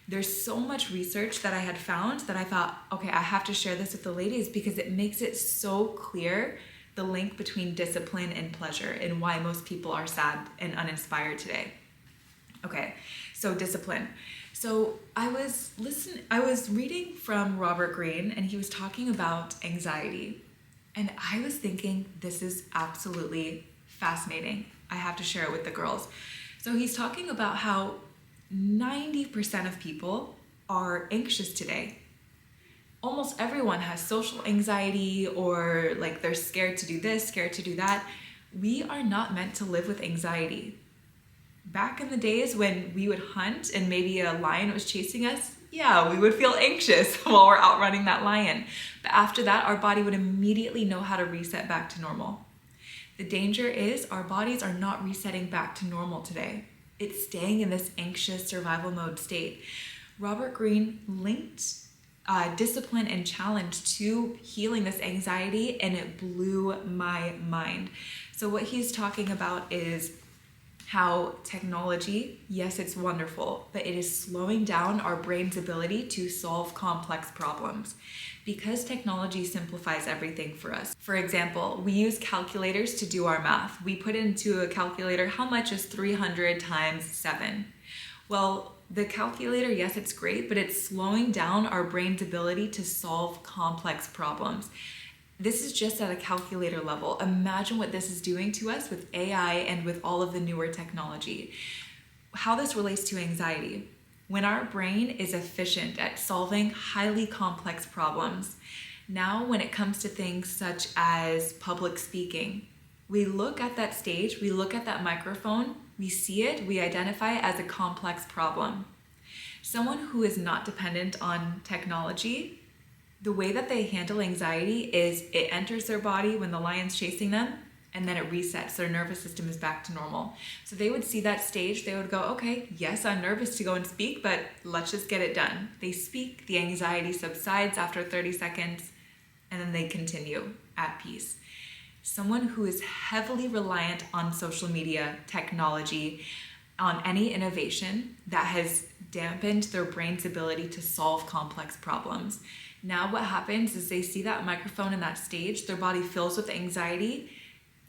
There's so much research that I had found that I thought, okay, I have to share this with the ladies because it makes it so clear, the link between discipline and pleasure, and why most people are sad and uninspired today. Okay, so discipline. So I was reading from Robert Greene, and he was talking about anxiety. And I was thinking, this is absolutely fascinating. I have to share it with the girls. So he's talking about how 90% of people are anxious today. Almost everyone has social anxiety, or like they're scared to do this, scared to do that. We are not meant to live with anxiety. Back in the days when we would hunt and maybe a lion was chasing us, yeah, we would feel anxious while we're outrunning that lion. But after that, our body would immediately know how to reset back to normal. The danger is our bodies are not resetting back to normal today. It's staying in this anxious survival mode state. Robert Greene linked discipline and challenge to healing this anxiety, and it blew my mind. So what he's talking about is how technology, yes, it's wonderful, but it is slowing down our brain's ability to solve complex problems because technology simplifies everything for us. For example, we use calculators to do our math. We put into a calculator, how much is 300 times 7? Well, the calculator, yes, it's great, but it's slowing down our brain's ability to solve complex problems. This is just at a calculator level. Imagine what this is doing to us with AI and with all of the newer technology. How this relates to anxiety. When our brain is efficient at solving highly complex problems, now when it comes to things such as public speaking, we look at that stage, we look at that microphone, we see it, we identify it as a complex problem. Someone who is not dependent on technology, the way that they handle anxiety is it enters their body when the lion's chasing them, and then it resets. Their nervous system is back to normal. So they would see that stage, they would go, okay, yes, I'm nervous to go and speak, but let's just get it done. They speak, the anxiety subsides after 30 seconds, and then they continue at peace. Someone who is heavily reliant on social media, technology, on any innovation that has dampened their brain's ability to solve complex problems. Now what happens is they see that microphone and that stage, their body fills with anxiety.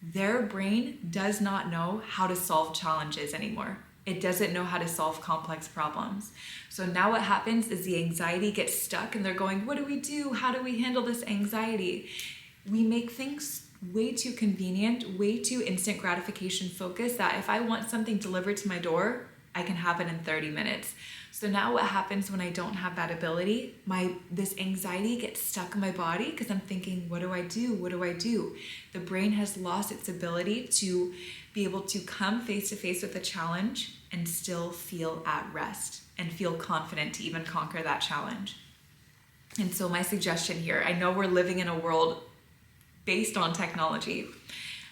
Their brain does not know how to solve challenges anymore. It doesn't know how to solve complex problems. So now what happens is the anxiety gets stuck and they're going, what do we do? How do we handle this anxiety? We make things way too convenient, way too instant gratification focused that if I want something delivered to my door, I can have it in 30 minutes. So now what happens when I don't have that ability? This anxiety gets stuck in my body because I'm thinking, what do I do? What do I do? The brain has lost its ability to be able to come face to face with a challenge and still feel at rest and feel confident to even conquer that challenge. And so my suggestion here, I know we're living in a world based on technology.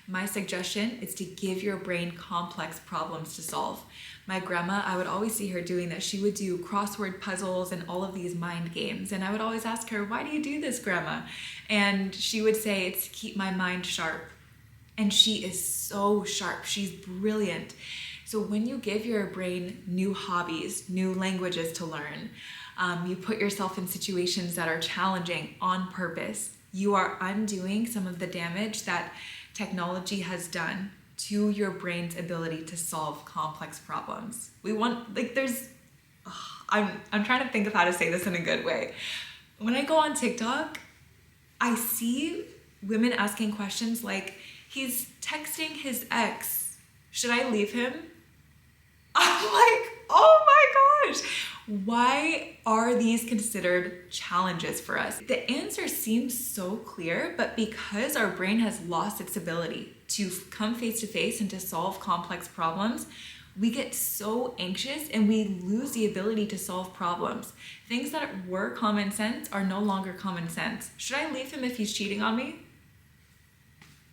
My suggestion is to give your brain complex problems to solve. My grandma, I would always see her doing that. She would do crossword puzzles and all of these mind games. And I would always ask her, why do you do this, Grandma? And she would say, it's to keep my mind sharp. And she is so sharp. She's brilliant. So when you give your brain new hobbies, new languages to learn, you put yourself in situations that are challenging on purpose, you are undoing some of the damage that technology has done to your brain's ability to solve complex problems. I'm trying to think of how to say this in a good way. When I go on TikTok, I see women asking questions like, he's texting his ex, should I leave him? I'm like, oh my gosh, why are these considered challenges for us? The answer seems so clear, but because our brain has lost its ability to come face to face and to solve complex problems, we get so anxious and we lose the ability to solve problems. Things that were common sense are no longer common sense. Should I leave him if he's cheating on me?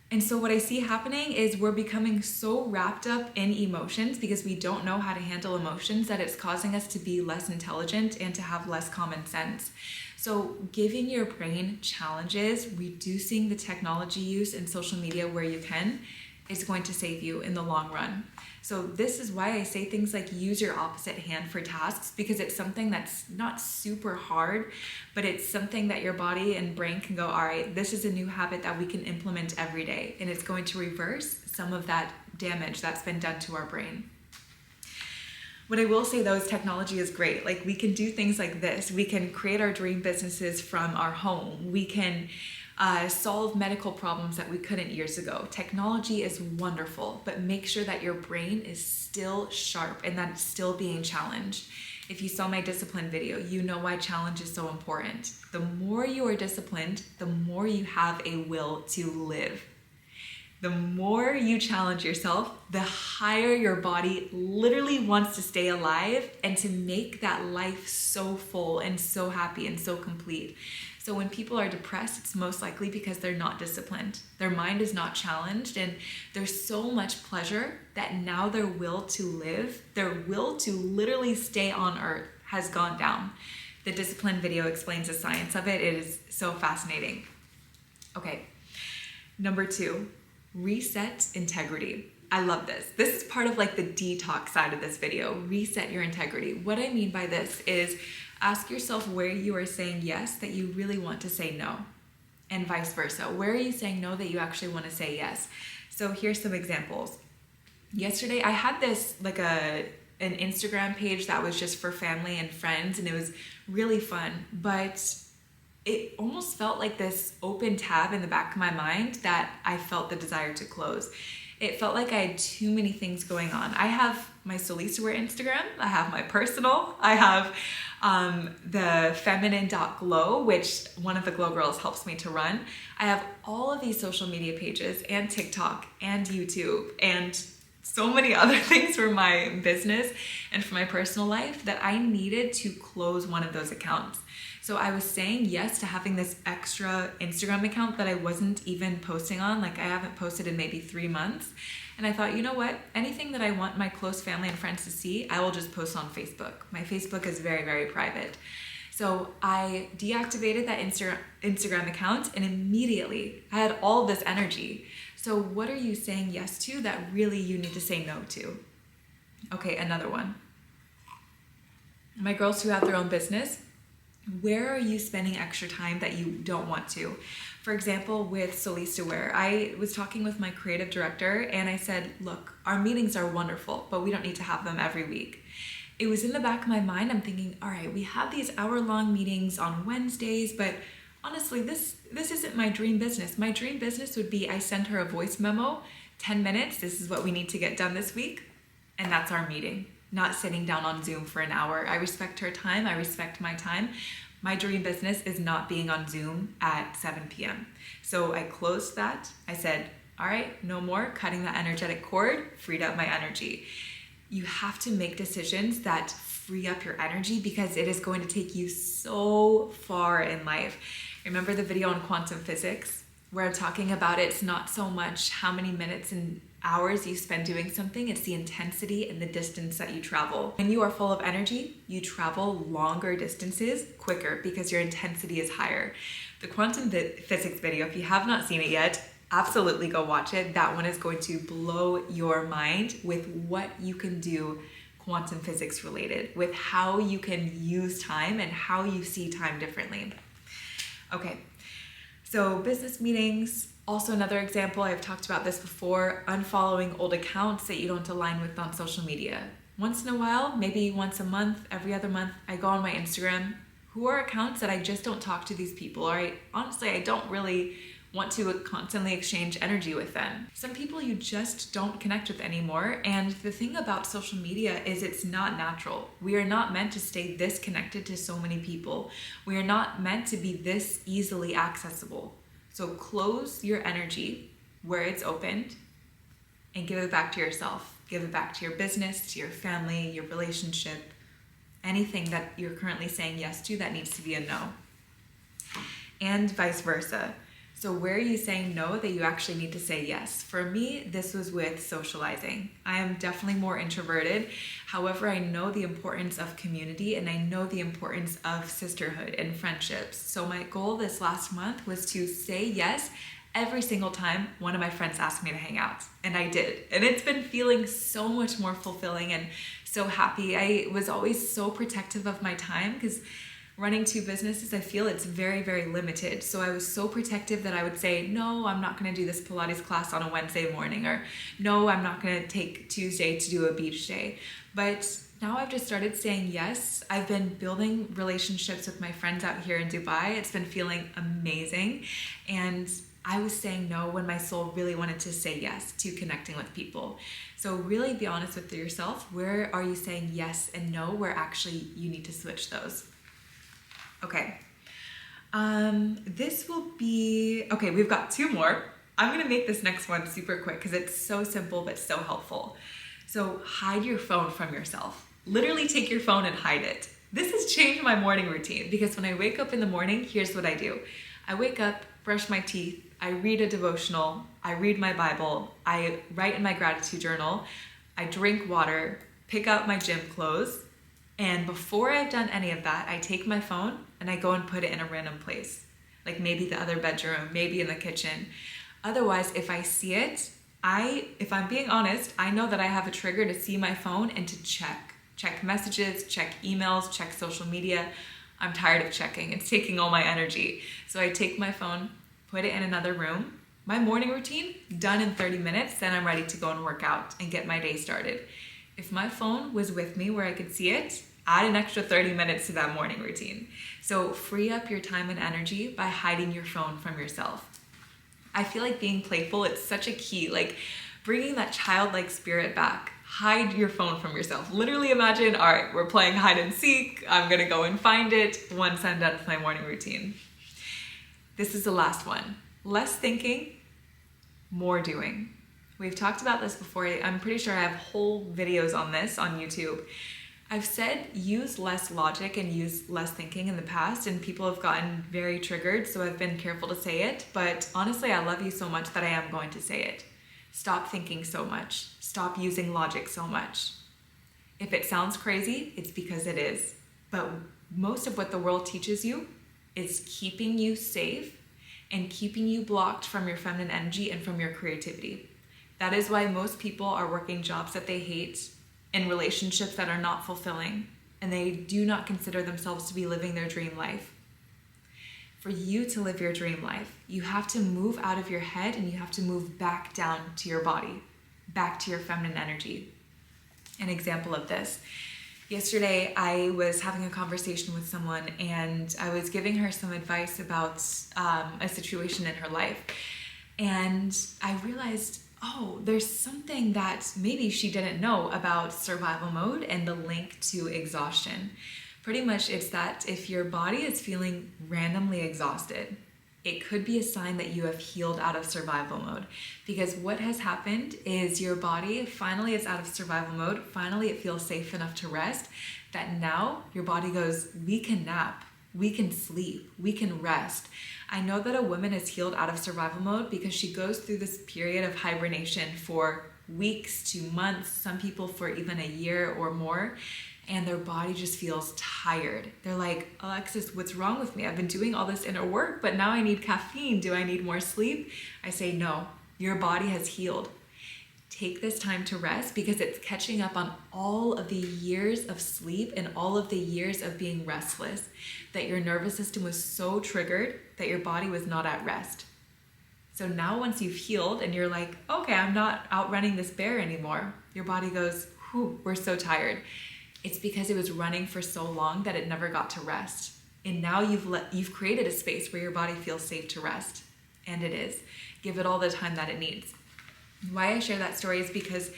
And so what I see happening is we're becoming so wrapped up in emotions because we don't know how to handle emotions that it's causing us to be less intelligent and to have less common sense. So giving your brain challenges, reducing the technology use and social media where you can, is going to save you in the long run. So this is why I say things like use your opposite hand for tasks, because it's something that's not super hard, but it's something that your body and brain can go, all right, this is a new habit that we can implement every day, and it's going to reverse some of that damage that's been done to our brain. What I will say though is technology is great. Like, we can do things like this. We can create our dream businesses from our home. We can solve medical problems that we couldn't years ago. Technology is wonderful, but make sure that your brain is still sharp and that it's still being challenged. If you saw my discipline video, you know why challenge is so important. The more you are disciplined, the more you have a will to live. The more you challenge yourself, the higher your body literally wants to stay alive and to make that life so full and so happy and so complete. So when people are depressed, it's most likely because they're not disciplined. Their mind is not challenged, and there's so much pleasure that now their will to live, their will to literally stay on earth has gone down. The discipline video explains the science of it. It is so fascinating. Okay, number 2, reset integrity. I love this. This is part of like the detox side of this video. Reset your integrity. What I mean by this is ask yourself where you are saying yes that you really want to say no, and vice versa. Where are you saying no that you actually want to say yes? So here's some examples. Yesterday I had this like an Instagram page that was just for family and friends, and it was really fun, but it almost felt like this open tab in the back of my mind that I felt the desire to close. It felt like I had too many things going on. I have my Solisa Wear Instagram, I have my personal, I have the feminine.glow, which one of the glow girls helps me to run. I have all of these social media pages and TikTok and YouTube and so many other things for my business and for my personal life that I needed to close one of those accounts. So I was saying yes to having this extra Instagram account that I wasn't even posting on. Like I haven't posted in maybe 3 months. And I thought, you know what? Anything that I want my close family and friends to see, I will just post on Facebook. My Facebook is very, very private. So I deactivated that Instagram account, and immediately I had all of this energy. So what are you saying yes to that really you need to say no to? Okay, another one. My girls who have their own business, where are you spending extra time that you don't want to? For example, with Solisa Wear, I was talking with my creative director and I said, look, our meetings are wonderful, but we don't need to have them every week. It was in the back of my mind, I'm thinking, all right, we have these hour-long meetings on Wednesdays, but honestly, this isn't my dream business. My dream business would be I send her a voice memo, 10 minutes, this is what we need to get done this week, and that's our meeting. Not sitting down on Zoom for an hour. I respect her time, I respect my time. My dream business is not being on Zoom at 7 p.m. So I closed that. I said, all right, no more, cutting that energetic cord, freed up my energy. You have to make decisions that free up your energy because it is going to take you so far in life. Remember the video on quantum physics where I'm talking about it's not so much how many minutes and hours you spend doing something, it's the intensity and the distance that you travel. When you are full of energy, you travel longer distances quicker because your intensity is higher. The quantum physics video, if you have not seen it yet, absolutely go watch it. That one is going to blow your mind with what you can do quantum physics related, with how you can use time and how you see time differently. Okay, so business meetings. Also another example, I've talked about this before, unfollowing old accounts that you don't align with on social media. Once in a while, maybe once a month, every other month, I go on my Instagram. Who are accounts that I just don't talk to these people, or honestly, I don't really want to constantly exchange energy with them. Some people you just don't connect with anymore, and the thing about social media is it's not natural. We are not meant to stay this connected to so many people. We are not meant to be this easily accessible. So close your energy where it's opened and give it back to yourself. Give it back to your business, to your family, your relationship, anything that you're currently saying yes to that needs to be a no. And vice versa. So where are you saying no that you actually need to say yes? For me, this was with socializing. I am definitely more introverted. However, I know the importance of community and I know the importance of sisterhood and friendships. So my goal this last month was to say yes every single time one of my friends asked me to hang out. And I did. And it's been feeling so much more fulfilling and so happy. I was always so protective of my time because running 2 businesses, I feel it's very, very limited. So I was so protective that I would say, no, I'm not gonna do this Pilates class on a Wednesday morning, or no, I'm not gonna take Tuesday to do a beach day. But now I've just started saying yes. I've been building relationships with my friends out here in Dubai. It's been feeling amazing. And I was saying no when my soul really wanted to say yes to connecting with people. So really be honest with yourself. Where are you saying yes and no where actually you need to switch those? Okay, this will be, okay, we've got 2 more. I'm gonna make this next one super quick because it's so simple but so helpful. So hide your phone from yourself. Literally take your phone and hide it. This has changed my morning routine because when I wake up in the morning, here's what I do. I wake up, brush my teeth, I read a devotional, I read my Bible, I write in my gratitude journal, I drink water, pick out my gym clothes, and before I've done any of that, I take my phone and I go and put it in a random place, like maybe the other bedroom, maybe in the kitchen. Otherwise, if I see it, if I'm being honest, I know that I have a trigger to see my phone and to check messages, check emails, check social media. I'm tired of checking. It's taking all my energy. So I take my phone, put it in another room. My morning routine, done in 30 minutes, then I'm ready to go and work out and get my day started. If my phone was with me where I could see it, add an extra 30 minutes to that morning routine. So free up your time and energy by hiding your phone from yourself. I feel like being playful, it's such a key, like bringing that childlike spirit back. Hide your phone from yourself. Literally imagine, all right, we're playing hide and seek. I'm gonna go and find it once I'm done with my morning routine. This is the last one. Less thinking, more doing. We've talked about this before. I'm pretty sure I have whole videos on this on YouTube. I've said use less logic and use less thinking in the past, and people have gotten very triggered, so I've been careful to say it. But honestly, I love you so much that I am going to say it. Stop thinking so much. Stop using logic so much. If it sounds crazy, it's because it is. But most of what the world teaches you is keeping you safe and keeping you blocked from your feminine energy and from your creativity. That is why most people are working jobs that they hate, in relationships that are not fulfilling, and they do not consider themselves to be living their dream life. For you to live your dream life, you have to move out of your head and you have to move back down to your body, back to your feminine energy. An example of this. Yesterday, I was having a conversation with someone and I was giving her some advice about a situation in her life. And I realized, oh, there's something that maybe she didn't know about survival mode and the link to exhaustion. Pretty much it's that if your body is feeling randomly exhausted, it could be a sign that you have healed out of survival mode. Because what has happened is your body finally is out of survival mode. Finally, it feels safe enough to rest that now your body goes, we can nap, we can sleep, we can rest. I know that a woman is healed out of survival mode because she goes through this period of hibernation for weeks to months, some people for even a year or more, and their body just feels tired. They're like, Alexis, what's wrong with me? I've been doing all this inner work, but now I need caffeine. Do I need more sleep? I say, no, your body has healed. Take this time to rest because it's catching up on all of the years of sleep and all of the years of being restless, that your nervous system was so triggered that your body was not at rest. So now once you've healed and you're like, okay, I'm not outrunning this bear anymore, your body goes, whew, we're so tired. It's because it was running for so long that it never got to rest. And now you've created a space where your body feels safe to rest. And it is. Give it all the time that it needs. Why I share that story is because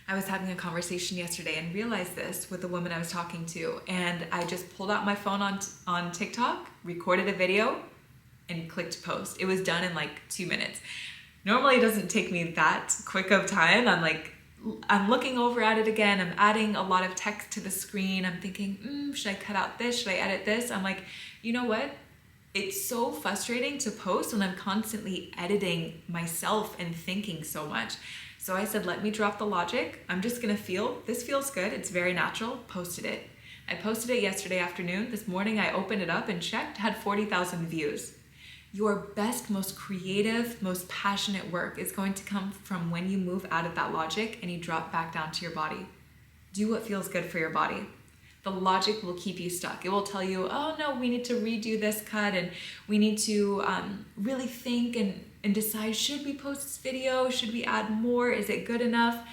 I was having a conversation yesterday and realized this with the woman I was talking to. And I just pulled out my phone on TikTok, recorded a video, and clicked post. It was done in like 2 minutes. Normally it doesn't take me that quick of time. I'm looking over at it again. I'm adding a lot of text to the screen. I'm thinking, should I cut out this? Should I edit this? I'm like, you know what? It's so frustrating to post when I'm constantly editing myself and thinking so much. So I said, let me drop the logic. I'm just gonna this feels good. It's very natural. Posted it. I posted it yesterday afternoon. This morning I opened it up and checked, had 40,000 views. Your best, most creative, most passionate work is going to come from when you move out of that logic and you drop back down to your body. Do what feels good for your body. The logic will keep you stuck. It will tell you, oh no, we need to redo this cut and we need to really think and decide, should we post this video? Should we add more? Is it good enough?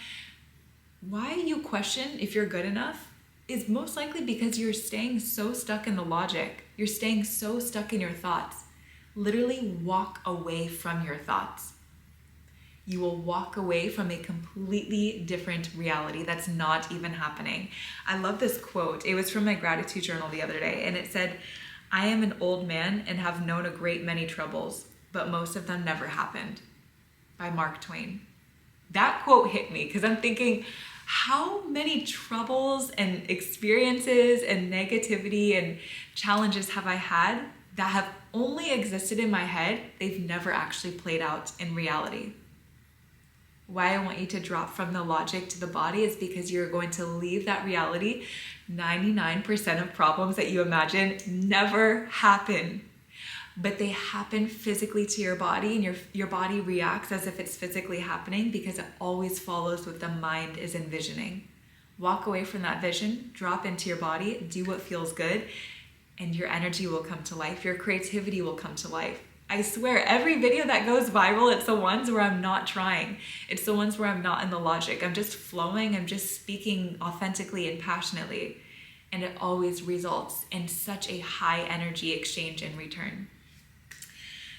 Why you question if you're good enough is most likely because you're staying so stuck in the logic. You're staying so stuck in your thoughts. Literally walk away from your thoughts. You will walk away from a completely different reality that's not even happening. I love this quote. It was from my gratitude journal the other day, and it said, I am an old man and have known a great many troubles, but most of them never happened. By Mark Twain. That quote hit me because I'm thinking, how many troubles and experiences and negativity and challenges have I had that have only existed in my head? They've never actually played out in reality. Why I want you to drop from the logic to the body is because you're going to leave that reality. 99% of problems that you imagine never happen. but they happen physically to your body, and your body reacts as if it's physically happening because it always follows what the mind is envisioning. Walk away from that vision, drop into your body, do what feels good, and your energy will come to life. Your creativity will come to life. I swear, every video that goes viral, it's the ones where I'm not trying. It's the ones where I'm not in the logic. I'm just flowing. I'm just speaking authentically and passionately. And it always results in such a high energy exchange in return.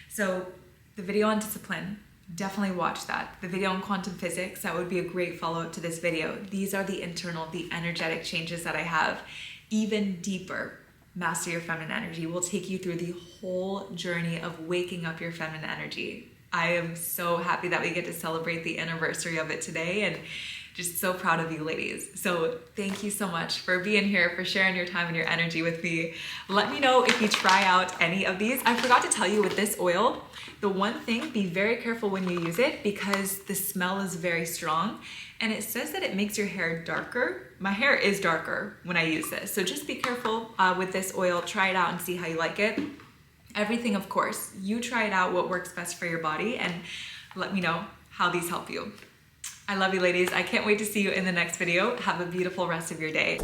So the video on discipline, definitely watch that. The video on quantum physics, that would be a great follow-up to this video. These are the internal, the energetic changes that I have. Even deeper, Master Your Feminine Energy will take you through the whole journey of waking up your feminine energy. I am so happy that we get to celebrate the anniversary of it today, and just so proud of you ladies. So thank you so much for being here, for sharing your time and your energy with me. Let me know if you try out any of these. I forgot to tell you with this oil, the one thing, be very careful when you use it because the smell is very strong, and it says that it makes your hair darker. My hair is darker when I use this, so just be careful with this oil. Try it out and see how you like it. Everything, of course, you try it out, what works best for your body, and let me know how these help you. I love you ladies. I can't wait to see you in the next video. Have a beautiful rest of your day.